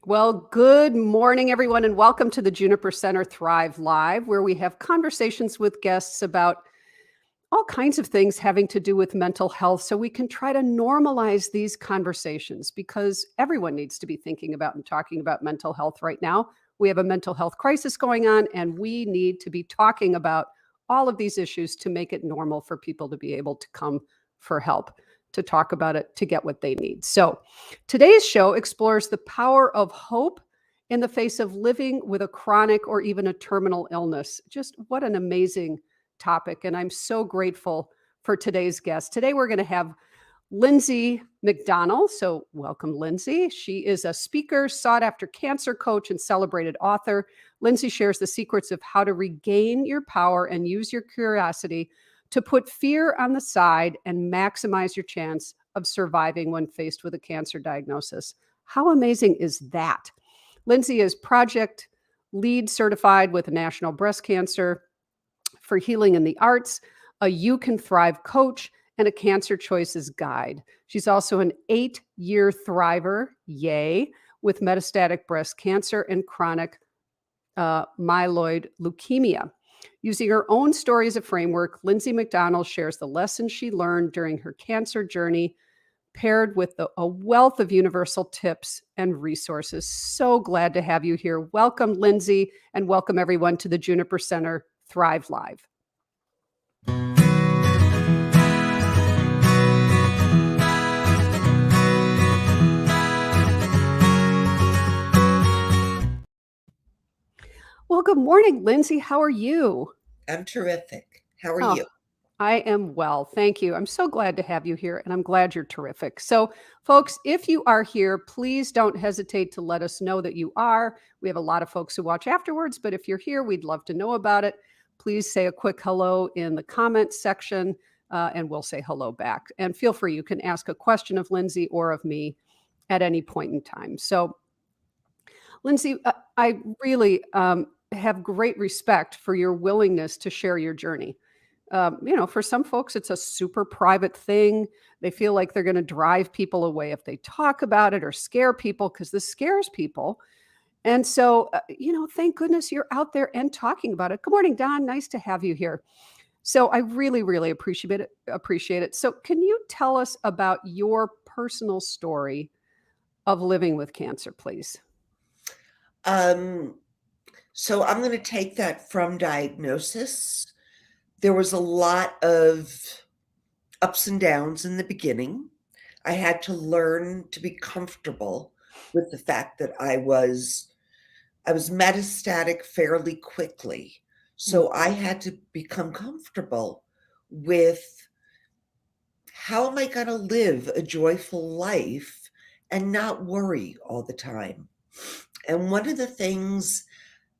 Well, good morning, everyone, and welcome to the Juniper Center Thrive Live, where we have conversations with guests about all kinds of things having to do with mental health so we can try to normalize these conversations because everyone needs to be thinking about and talking about mental health right now. We have a mental health crisis going on, and we need to be talking about all of these issues to make it normal for people to be able to come for help, to talk about it, to get what they need. So, today's show explores the power of hope in the face of living with a chronic or even a terminal illness. Just what an amazing topic. And I'm so grateful for today's guest. Today, we're going to have Lindsay McDonell. So, welcome, Lindsay. She is a speaker, sought after cancer coach, and celebrated author. Lindsay shares the secrets of how to regain your power and use your curiosity to put fear on the side and maximize your chance of surviving when faced with a cancer diagnosis. How amazing is that? Lindsay is project lead certified with National Breast Cancer for Healing in the Arts, a You Can Thrive coach, and a Cancer Choices guide. She's also an 8-year thriver, yay, with metastatic breast cancer and chronic myeloid leukemia. Using her own story as a framework, Lindsay McDonell shares the lessons she learned during her cancer journey, paired with a wealth of universal tips and resources. So glad to have you here. Welcome, Lindsay, and welcome everyone to the Juniper Center Thrive Live. Well, good morning, Lindsay. How are you? I'm terrific. How are Oh, you? I am well. Thank you. I'm so glad to have you here, and I'm glad you're terrific. So, folks, if you are here, please don't hesitate to let us know that you are. We have a lot of folks who watch afterwards, but if you're here, we'd love to know about it. Please say a quick hello in the comments section, and we'll say hello back. And feel free, you can ask a question of Lindsay or of me at any point in time. So, Lindsay, I really have great respect for your willingness to share your journey. For some folks, it's a super private thing. They feel like they're going to drive people away if they talk about it or scare people because this scares people. And so, thank goodness you're out there and talking about it. Good morning, Don. Nice to have you here. So I really, really appreciate it. Appreciate it. So can you tell us about your personal story of living with cancer, please? Um, so I'm going to take that from diagnosis. There was a lot of ups and downs in the beginning. I had to learn to be comfortable with the fact that I was metastatic fairly quickly. Mm. So I had to become comfortable with how am I going to live a joyful life and not worry all the time. And one of the things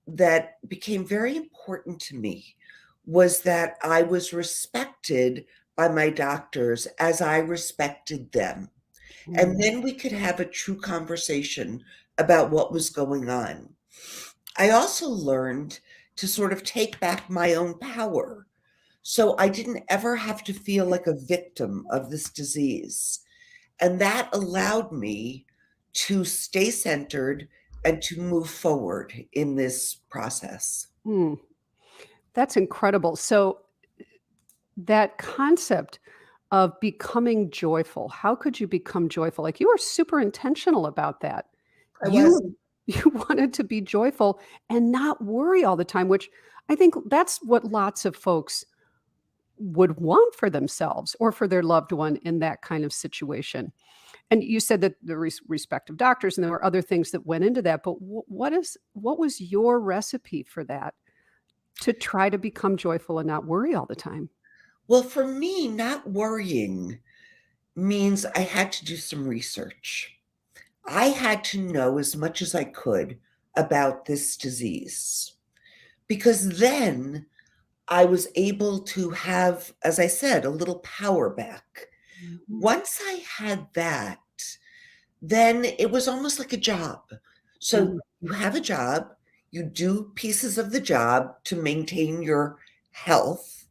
that became very important to me was that I was respected by my doctors as I respected them. And Mm. then we could have a true conversation about what was going on. I also learned to sort of take back my own power. So I didn't ever have to feel like a victim of this disease. And that allowed me to stay centered and to move forward in this process. Mm. That's incredible. So that concept of becoming joyful, how could you become joyful? Like, you were super intentional about that. I was. You you wanted to be joyful and not worry all the time, which I think that's what lots of folks would want for themselves or for their loved one in that kind of situation. And you said that the respect of doctors, and there were other things that went into that, but what was your recipe for that, to try to become joyful and not worry all the time? Well, for me, not worrying means I had to do some research. I had to know as much as I could about this disease because then I was able to have, as I said, a little power back. Mhm. Once I had that, then it was almost like a job. So Mhm. you have a job, you do pieces of the job to maintain your health,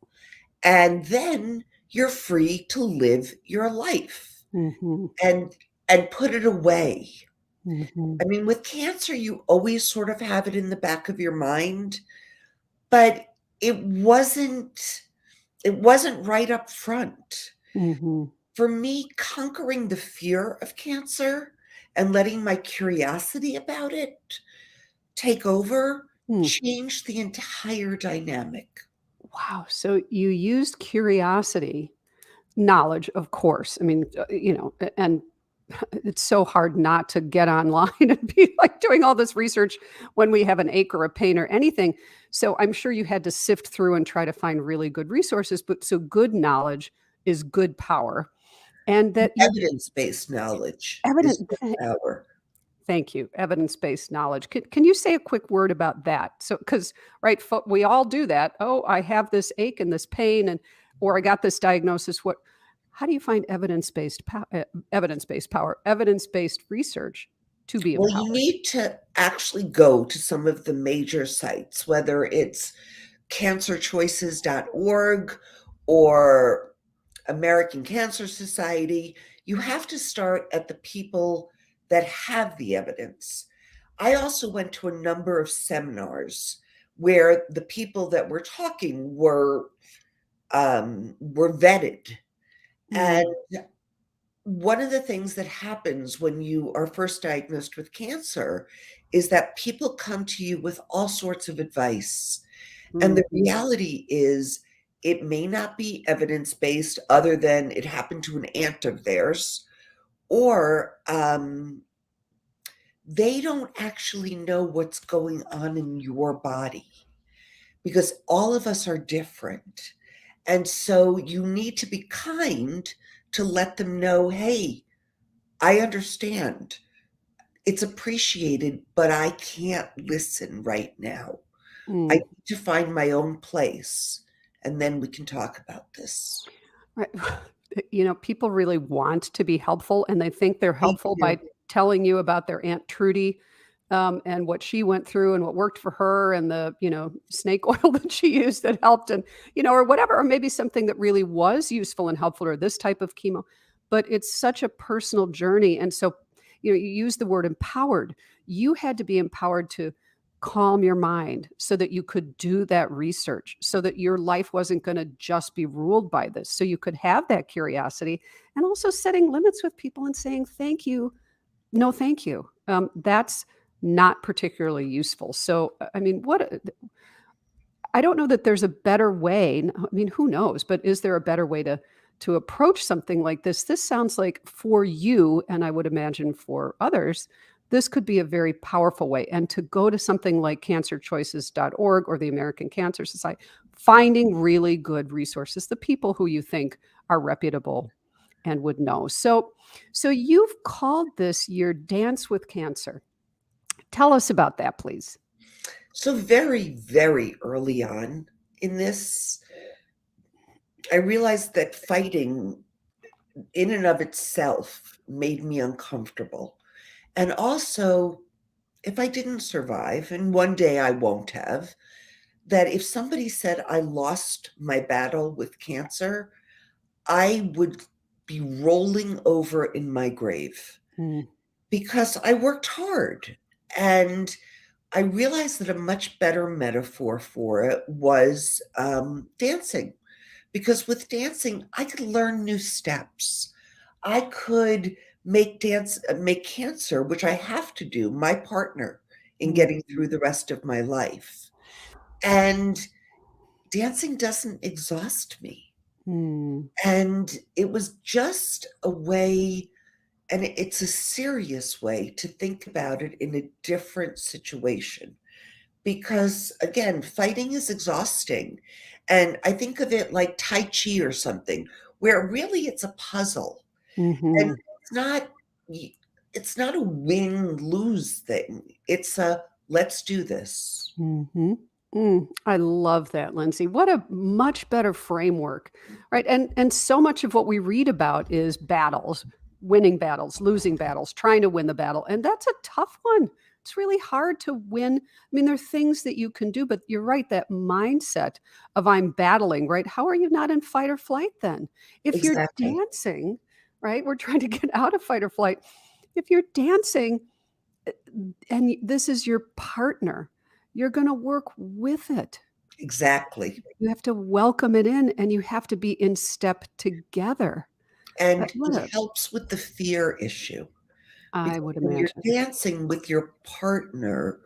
and then you're free to live your life Mhm. and put it away. Mhm. I mean, with cancer, you always sort of have it in the back of your mind, but it wasn't right up front. Mhm. For me, conquering the fear of cancer and letting my curiosity about it take over Mm. changed the entire dynamic. Wow. So you used curiosity, knowledge, of course. I mean, and it's so hard not to get online and be like doing all this research when we have an ache or a pain or anything. So I'm sure you had to sift through and try to find really good resources. But so good knowledge is good power. And that you're Evidence-based knowledge is evident. good power. Thank you. Evidence-based knowledge. Can you say a quick word about that? So, because right, we all do that. Oh, I have this ache and this pain, and or I got this diagnosis. What? How do you find evidence-based power, evidence-based research to be Well, you empowered? need to actually go to some of the major sites, whether it's cancerchoices.org or American Cancer Society. You have to start at the people that have the evidence. I also went to a number of seminars where the people that were talking were vetted. And Mm, one of the things that happens when you are first diagnosed with cancer is that people come to you with all sorts of advice. And the mhm, reality is, it may not be evidence based, other than it happened to an aunt of theirs, or they don't actually know what's going on in your body, because all of us are different. And so you need to be kind to let them know, hey, I understand. It's appreciated, but I can't listen right now. I mm. need to find my own place, and then we can talk about this. Right. People really want to be helpful, and they think they're Thank helpful by you. telling you about their Aunt Trudy, and what she went through and what worked for her and the, snake oil that she used that helped and, or whatever, or maybe something that really was useful and helpful or this type of chemo. But it's such a personal journey. And so, you use the word empowered. You had to be empowered to calm your mind so that you could do that research, so that your life wasn't going to just be ruled by this, so you could have that curiosity, and also setting limits with people and saying thank you, no thank you. That's not particularly useful. So I mean, I don't know that there's a better way. I mean, who knows, but is there a better way to approach something like this? This sounds like for you, and I would imagine for others, this could be a very powerful way. And to go to something like cancerchoices.org or the American Cancer Society, finding really good resources, the people who you think are reputable and would know. So you've called this your Dance with Cancer. Tell us about that, please. So, very, very early on in this, I realized that fighting in and of itself made me uncomfortable. And also, if I didn't survive, and one day I won't have, that if somebody said I lost my battle with cancer, I would be rolling over in my grave, Mm, because I worked hard. And I realized that a much better metaphor for it was dancing, because with dancing, I could learn new steps. I could make cancer, which I have to do, my partner in getting mhm, through the rest of my life. And dancing doesn't exhaust me. mm, And it was just a way, and it's a serious way to think about it in a different situation. Because again, fighting is exhausting. And I think of it like Tai Chi or something, where really it's a puzzle. And mhm. y it's not a win-lose thing. It's a, "Let's do this." Mhm. I love that, Lindsay. What a much better framework, right? And so much of what we read about is battles, winning battles, losing battles, trying to win the battle, and that's a tough one. It's really hard to win. I mean, there are things that you can do, but you're right, that mindset of I'm battling, right? How are you not in fight or flight then? If you're Exactly. dancing, right? We're trying to get out of fight or flight. If you're dancing, And this is your partner. You're going to work with it. Exactly. You have to welcome it in, and you have to be in step together. And What it a helps with the fear issue. I Because would when you're imagine. dancing with your partner,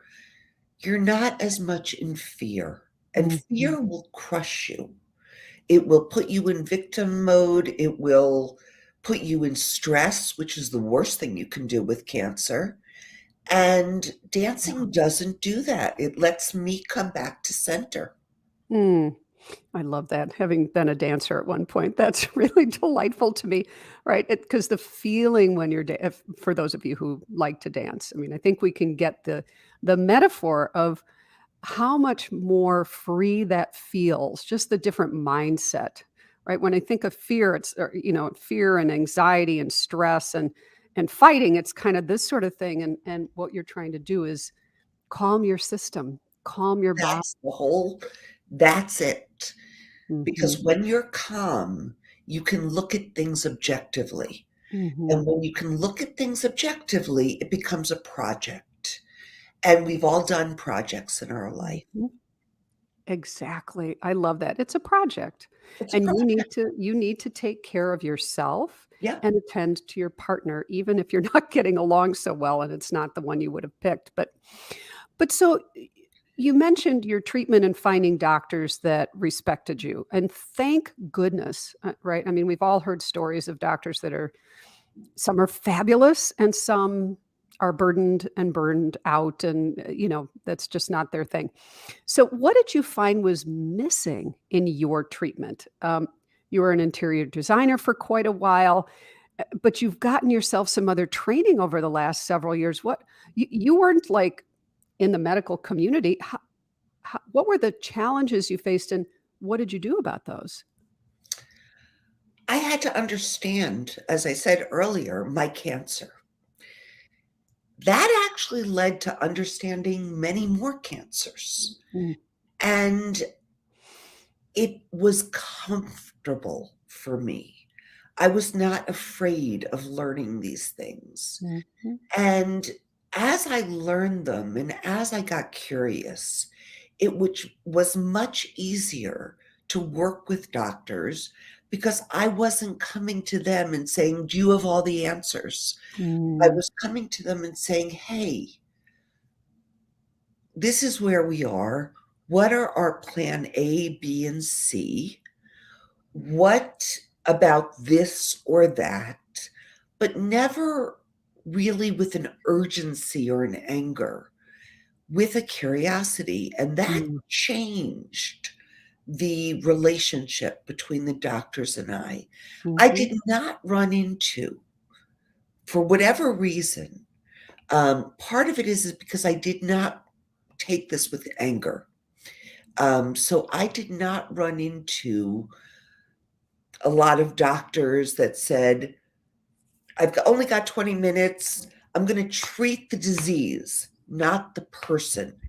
you're not as much in fear, and Mhm. fear will crush you. It will put you in victim mode. It will put you in stress, which is the worst thing you can do with cancer. And Yeah. dancing doesn't do that. It lets me come back to center. Mm. I love that. Having been a dancer at one point, that's really delightful to me, right? Because the feeling when you're if for those of you who like to dance, I mean, I think we can get the metaphor of how much more free that feels, just the different mindset, right? When I think of fear, it's, fear and anxiety and stress and fighting, it's kind of this sort of thing, and what you're trying to do is calm your system, calm your body. That's the whole that's it. Mhm, Because when you're calm, you can look at things objectively. mhm, And when you can look at things objectively, it becomes a project. And we've all done projects in our life. mhm. Exactly. I love that. It's a project, It's a and project. you need to take care of yourself Yep. and attend to your partner, even if you're not getting along so well and it's not the one you would have picked. But so you mentioned your treatment and finding doctors that respected you, and thank goodness, right? I mean, we've all heard stories of doctors that are some are fabulous and some are burdened and burned out, and that's just not their thing. So, what did you find was missing in your treatment? You were an interior designer for quite a while, but you've gotten yourself some other training over the last several years. You weren't like in the medical community. What were the challenges you faced, and what did you do about those? I had to understand, as I said earlier, my cancer. That actually led to understanding many more cancers. Mm, And it was comfortable for me. I was not afraid of learning these things. mhm, And as I learned them and as I got curious, it which was much easier to work with doctors because I wasn't coming to them and saying, "Do you have all the answers?" I mm, was coming to them and saying, "Hey, this is where we are. What are our plan A, B, and C? What about this or that?" But never really with an urgency or an anger, with a curiosity, and that mm, changed the relationship between the doctors and I. I mhm, did not run into, for whatever reason, part of it is because I did not take this with anger. So I did not run into a lot of doctors that said, only got 20 minutes. I'm going to treat the disease, not the person.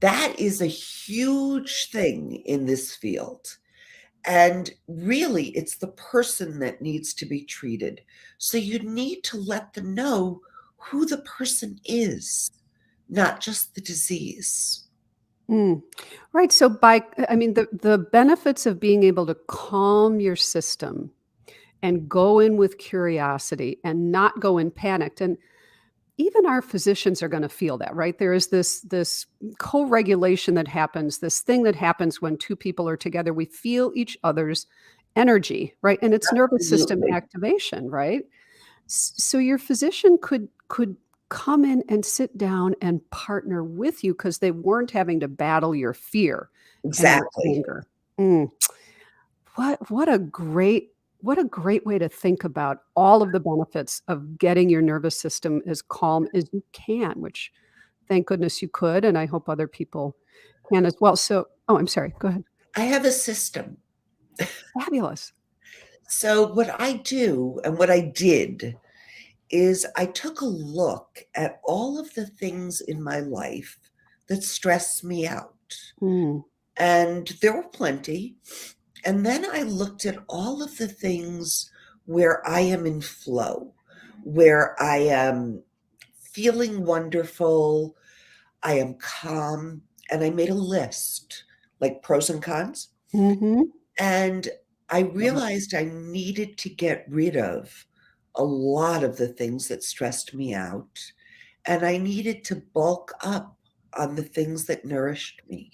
That is a huge thing in this field. And really, it's the person that needs to be treated. So you need to let them know who the person is, not just the disease. mm. Right. So, I mean, the benefits of being able to calm your system and go in with curiosity and not go in panicked. And even our physicians are going to feel that, right? There is this co-regulation that happens, this thing that happens when two people are together. We feel each other's energy, right? And it's nervous system Absolutely. activation, right? So your physician could come in and sit down and partner with you because they weren't having to battle your fear and your Exactly. anger. Mm. What a great way to think about all of the benefits of getting your nervous system as calm as you can, which thank goodness you could, and I hope other people can as well. So oh, I'm sorry, go ahead. I have a system. Fabulous. So, what I do and what I did is I took a look at all of the things in my life that stressed me out. Mm, And there were plenty. And then I looked at all of the things where I am in flow, where I am feeling wonderful. I am calm. And I made a list, like pros and cons. Mhm. And I Love it. realized I needed to get rid of a lot of the things that stressed me out. And I needed to bulk up on the things that nourished me.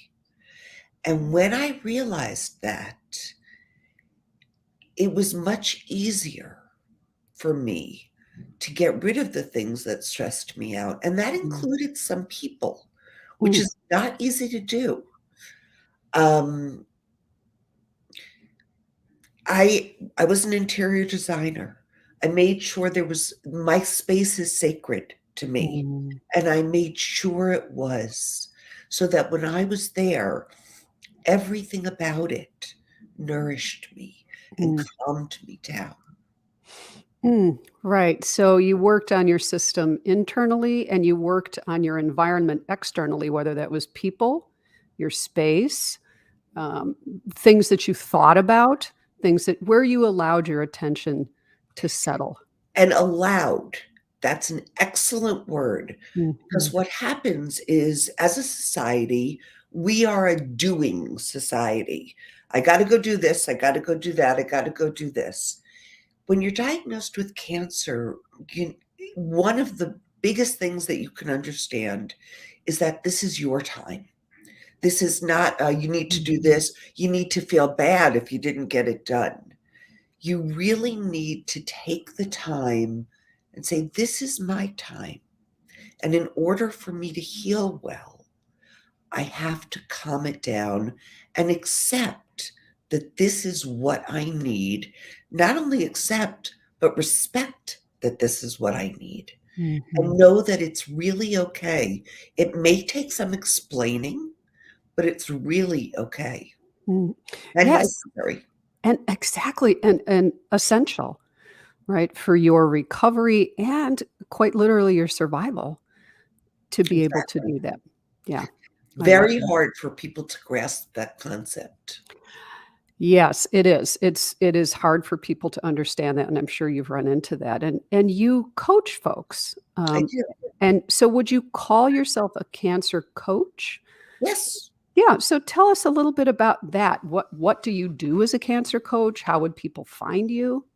And when I realized that, it was much easier for me to get rid of the things that stressed me out. And that Mm. included some people, which Mm. is not easy to do. Um, I was an interior designer. I made sure there was my space is sacred to me, Mm. and I made sure it was, so that when I was there, everything about it nourished me and Mm. calmed me down. Mm. Right. So you worked on your system internally and you worked on your environment externally, whether that was people, your space, um, things that you thought about, things that where you allowed your attention to settle. And allowed, that's an excellent word, because Mhm. what happens is, as a society, we are a doing society. I gotta go do this, I gotta go do that, I gotta go do this. When you're diagnosed with cancer, you one of the biggest things that you can understand is that this is your time. This is not, you need to do Mhm. this, you need to feel bad if you didn't get it done. You really need to take the time and say, "This is my time, and in order for me to heal well, I have to calm it down and accept that this is what I need." Not only accept, but respect that this is what I need, and Mhm. know that it's really okay. It may take some explaining, but it's really okay Mm. and Yeah, necessary. and exactly, and essential, right, for your recovery and quite literally your survival to be able to Exactly. do that. Yeah, I love Very that. hard for people to grasp that concept. Yes, it is. It is hard for people to understand that, and I'm sure you've run into that. And you coach folks, I do. and so would you call yourself a cancer coach? Yes. Yeah. So tell us a little bit about that. What do you do as a cancer coach? How would people find you?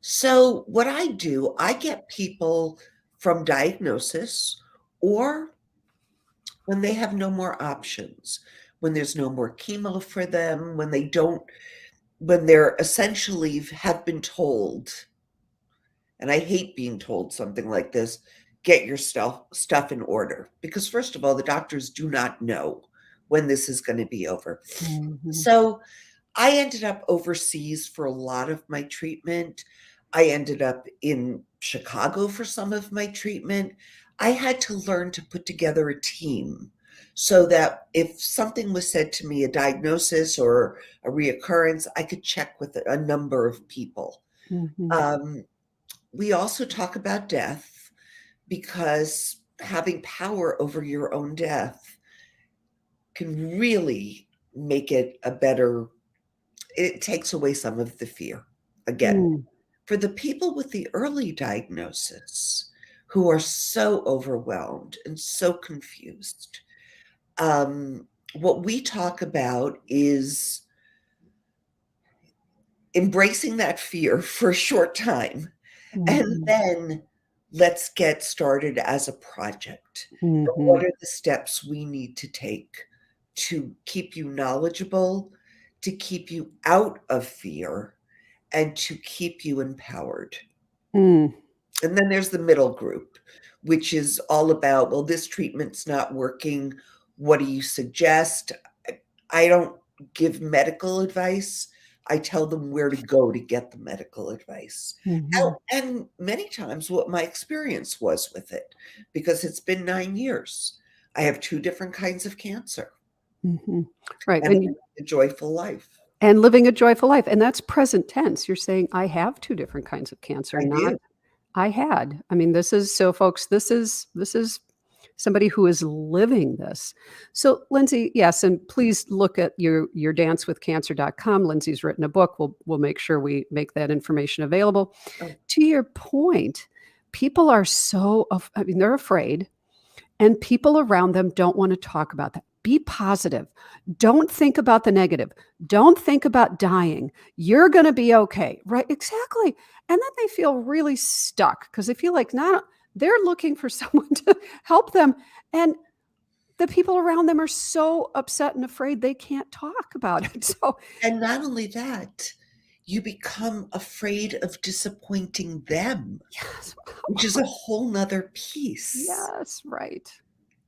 So what I do, I get people from diagnosis or when they have no more options, when there's no more chemo for them, when they're essentially have been told, and I hate being told something like this, get your stuff in order. Because first of all, the doctors do not know when this is going to be over. Mhm. So I ended up overseas for a lot of my treatment. I ended up in Chicago for some of my treatment. I had to learn to put together a team so that if something was said to me, a diagnosis or a reoccurrence, I could check with a number of people. Mhm. Um, we also talk about death because having power over your own death can really make it a better it takes away some of the fear. Again, Mm. for the people with the early diagnosis who are so overwhelmed and so confused, what we talk about is embracing that fear for a short time, and Mhm. then let's get started as a project. And what Mhm. are the steps we need to take to keep you knowledgeable, to keep you out of fear, and to keep you empowered? Mm. And then there's the middle group, which is all about, well, this treatment's not working. What do you suggest? I don't give medical advice. I tell them where to go to get the medical advice. Mhm. And many times what my experience was with it, because it's been 9 years. I have two different kinds of cancer Mhm. Right, and a joyful life. and living a joyful life, and that's present tense. You're saying, "I have 2 different kinds of cancer," I not, do. "I had." I mean, this is so folks, this is somebody who is living this. So, Lindsay, yes, and please look at your dancewithcancer.com. Lindsay's written a book. We'll make sure we make that information available. Oh, To your point, people are I mean, they're afraid, and people around them don't want to talk about that. Be positive. Don't think about the negative. Don't think about dying. You're going to be okay. Right? Exactly. And then they feel really stuck because they feel like not they're looking for someone to help them. And the people around them are so upset and afraid they can't talk about it. So, And not only that, you become afraid of disappointing them, yes, which is a whole nother piece. yes, right.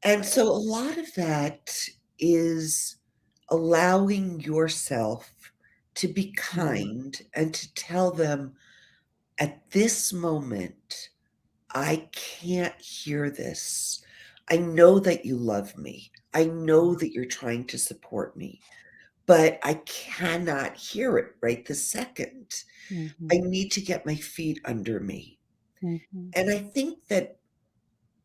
And so a lot of that is allowing yourself to be Mm, kind and to tell them, at this moment, I can't hear this. I know that you love me. I know that you're trying to support me, but I cannot hear it right this second. I mhm, need to get my feet under me. mhm, And I think that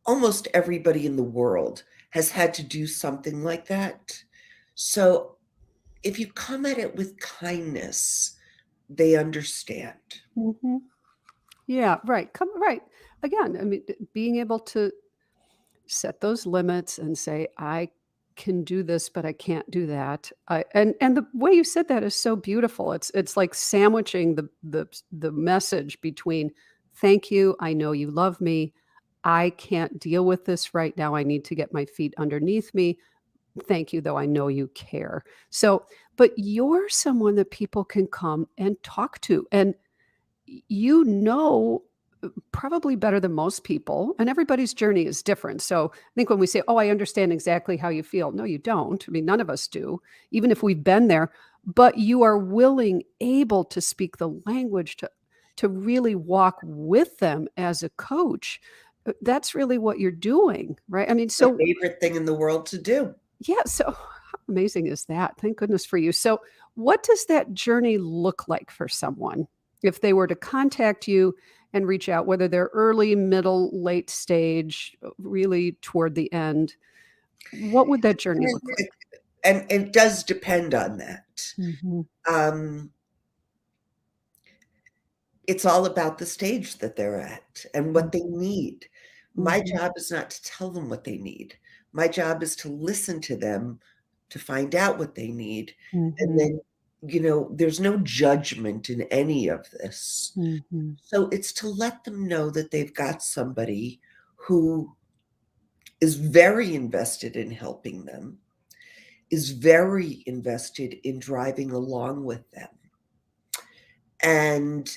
almost everybody in the world has had to do something like that. So if you come at it with kindness, they understand. mhm. Yeah, right. Right. Again, I mean, being able to set those limits and say, I can do this, but I can't do that. And the way you said that is so beautiful. It's like sandwiching the message between thank you, I know you love me. I can't deal with this right now. I need to get my feet underneath me. Thank you, though I know you care. So, but you're someone that people can come and talk to. And you know probably better than most people, and everybody's journey is different. So I think when we say, "Oh, I understand exactly how you feel," no, you don't. I mean, none of us do, even if we've been there. But you are willing, able to speak the language to really walk with them as a coach. That's really what you're doing, right? I mean, My so favorite thing in the world to do. yeah, so how amazing is that? Thank goodness for you. So, what does that journey look like for someone if they were to contact you and reach out, whether they're early, middle, late stage, really toward the end? What would that journey And look like? it and it does depend on that. Mhm, Um, it's all about the stage that they're at and what mm, they need. My mhm, job is not to tell them what they need. My job is to listen to them, to find out what they need, and mhm, then, there's no judgment in any of this. mhm, So it's to let them know that they've got somebody who is very invested in helping them, is very invested in driving along with them. And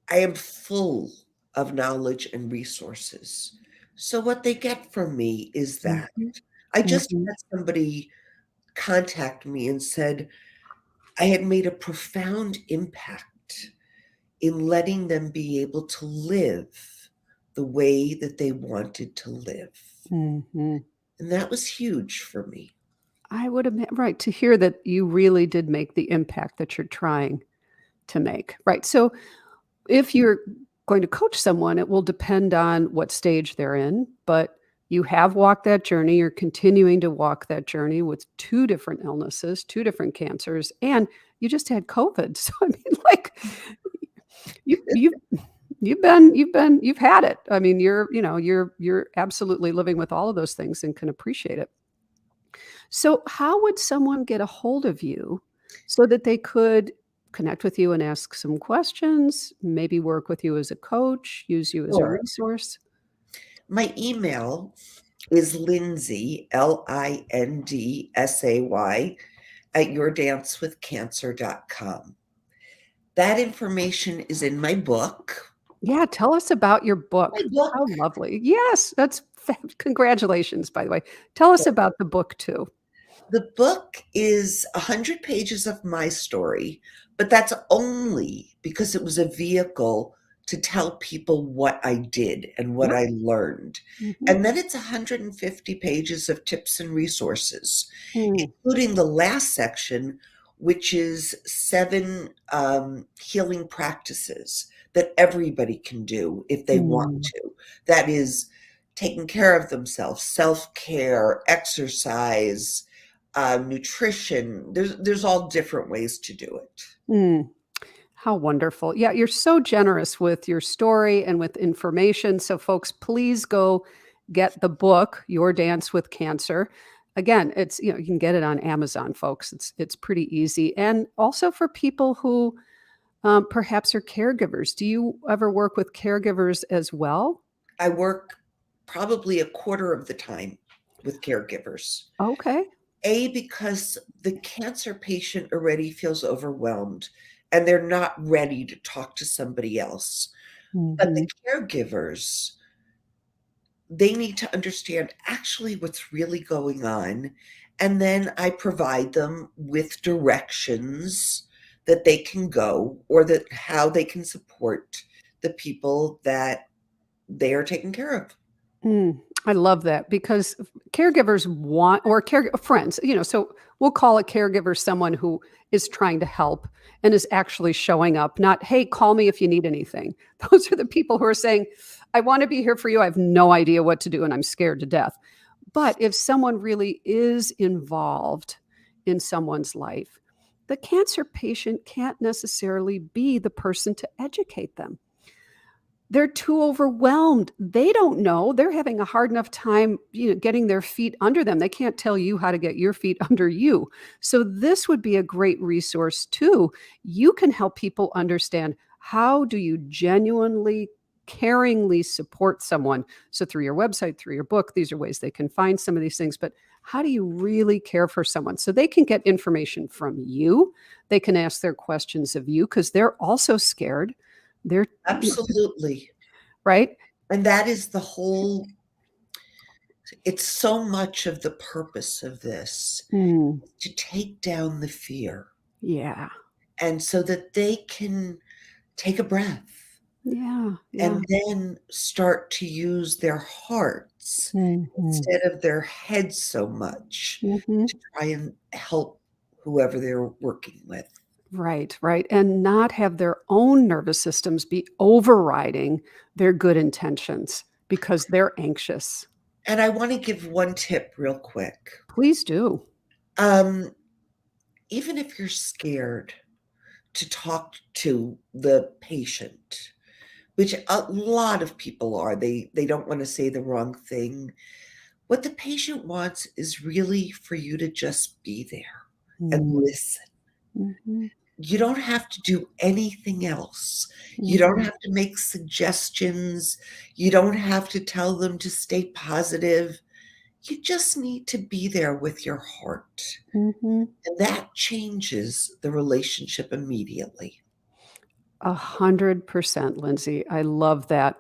I am full of knowledge and resources. So what they get from me is that. mhm, I just mhm, had somebody contact me and said I had made a profound impact in letting them be able to live the way that they wanted to live. mhm. And that was huge for me. I would admit, right, to hear that you really did make the impact that you're trying to make, right? So if you're going to coach someone, it will depend on what stage they're in, but you have walked that journey, you're continuing to walk that journey with 2 different illnesses, 2 different cancers, and you just had COVID. So, I mean, like, you you've you've had it. I mean, you're absolutely living with all of those things and can appreciate it. So, how would someone get a hold of you so that they could connect with you and ask some questions, maybe work with you as a coach, use you as a Sure. resource? My email is Lindsay, Lindsay, at yourdancewithcancer.com. That information is in my book. Yeah, tell us about your My book. book How lovely. Yes, that's congratulations, by the way. Tell us about the book too. The book is 100 pages of my story, but that's only because it was a vehicle to tell people what I did and what Yep. I learned. Mhm. And then it's 150 pages of tips and resources, Mm, including the last section, which is 7 healing practices that everybody can do if they want mm, to. That is taking care of themselves, self-care, exercise, nutrition. There's all different ways to do it. mm. How wonderful. Yeah, you're so generous with your story and with information. So, folks, please go get the book, Your Dance with Cancer. Again, it's you can get it on Amazon, folks. It's pretty easy. And also for people who perhaps are caregivers. Do you ever work with caregivers as well? I work probably a quarter of the time with caregivers. Okay. Because the cancer patient already feels overwhelmed and they're not ready to talk to somebody else. But the Mhm. caregivers, they need to understand actually what's really going on. And then I provide them with directions that they can go or that how they can support the people that they are taking care of. I love that because caregivers want or care friends, so we'll call a caregiver someone who is trying to help and is actually showing up, not, "Hey, call me if you need anything." Those are the people who are saying, "I want to be here for you. I have no idea what to do and I'm scared to death." But if someone really is involved in someone's life, the cancer patient can't necessarily be the person to educate them. They're too overwhelmed. They don't know. They're having a hard enough time, getting their feet under them. They can't tell you how to get your feet under you. So this would be a great resource too. You can help people understand how do you genuinely caringly support someone. So through your website, through your book, these are ways they can find some of these things, but how do you really care for someone so they can get information from you? They can ask their questions of you because they're also scared. They're Absolutely. right? And that is the whole it's so much of the purpose of this Mm, to take down the fear yeah. and so that they can take a breath Yeah, yeah. and then start to use their hearts Mhm, instead of their heads so much mhm. to try and help whoever they're working with. Right, right, and not have their own nervous systems be overriding their good intentions because they're anxious. And I want to give one tip real quick. Please do. Um, Even if you're scared to talk to the patient, which a lot of people are, they don't want to say the wrong thing. What the patient wants is really for you to just be there and Mm, listen. mhm, You don't have to do anything else. You don't mhm, have to make suggestions. You don't have to tell them to stay positive. You just need to be there with your heart. mhm. And that changes the relationship immediately. 100%, Lindsay. I love that.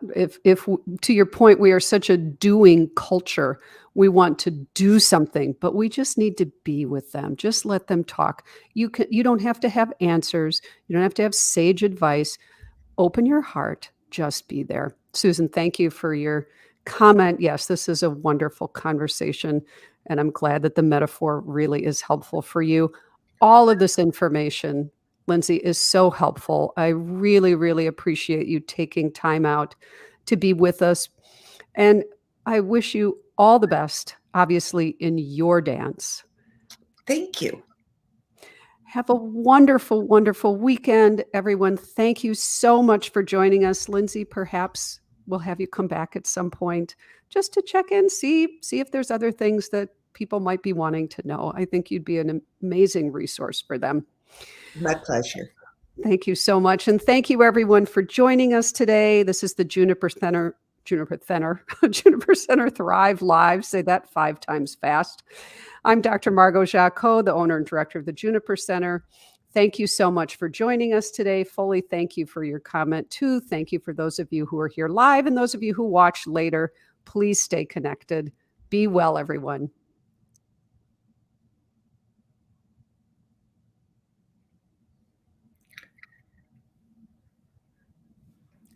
To your point, we are such a doing culture. We want to do something, but we just need to be with them. Just let them talk. You don't have to have answers. You don't have to have sage advice. Open your heart. Just be there. Susan, thank you for your comment. Yes, this is a wonderful conversation, and I'm glad that the metaphor really is helpful for you. All of this information, Lindsay, is so helpful. I really, really appreciate you taking time out to be with us. And I wish you all the best, obviously, in your dance. Thank you. Have a wonderful, wonderful weekend, everyone. Thank you so much for joining us. Lindsay, perhaps we'll have you come back at some point just to check in, see if there's other things that people might be wanting to know. I think you'd be an amazing resource for them. My pleasure. Thank you so much. And thank you everyone for joining us today. This is the Juniper Center Thrive Live. Say that 5 times fast. I'm Dr. Margot Jacot, the owner and director of the Juniper Center. Thank you so much for joining us today. Fully thank you for your comment too. Thank you for those of you who are here live and those of you who watch later. Please stay connected. Be well, everyone.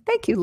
Thank you, Liz.